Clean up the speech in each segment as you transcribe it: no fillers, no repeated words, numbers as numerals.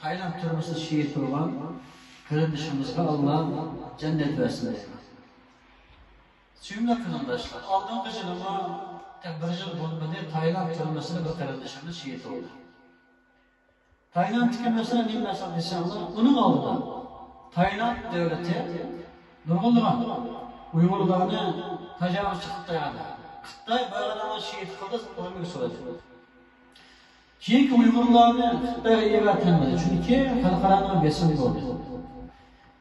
Tayland turmusi şehit olan kardeşimizge Allah cennet versin deyman. Suyumlu kırındaşlar, aldığın yılıma tek bir yıl bulmadı Tayland turmusida bir kardeşimiz şehit oldu. Tayland kelimesine ne mesaj insanlar? Onun aldı. Tayland devleti nurgulduran Uygurlarını tecavüzçü Xitay'da. Xitay bağlanan şehit kıldı, ölmek söyledi. Çünkü Uygurlarını Xitay'a ivatenmedi. Çünkü halkaranın besim oldu.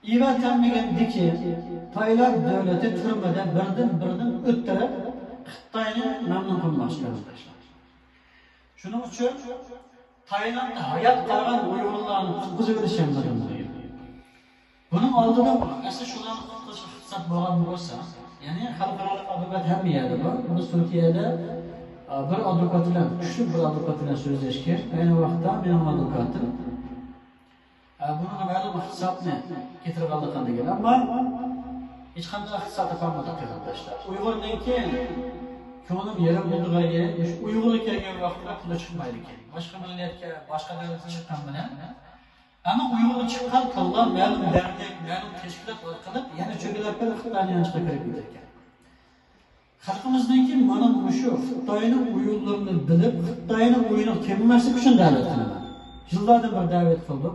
İvatenmegen ki Tayland devleti türmede birden öttürüp Xitay'ını memnun kılmışlar. Şunun için Tayland'da hayat kalan Uygurlarını kızı verişemledim. Bunun aldığında aslında şuların fırsat boğan olsa, yani halkaralık avukat hem yerde var. Bunu Türkiye'de bir avukat ile, küçük bir avukat ile sözleşken, aynı vakitte benim avukatım. Bunun ma'lum hesabını getirip aldıklarında geliyor ama hiç kanca hesap yapamadık arkadaşlar. Uygur'dan ki çoğunun yeri bulduğu gibi, Uygur'u kelgen vakitte pula çıkmaydı ki. Başka milletke, başka devletin çıkan bilen. Ama Uygur'u çıkan kıllar ma'lum dernek, ma'lum teşkilat kılıp, yani çökelerken Xitay'ın yanışta kırıp giderken. Halkımızdan ki bana şu, Xitay'ın Uygurlarını bilip, Xitay'ın oyunu kemirmesi için davet kıldı. Yıllardır bir davet kıldı.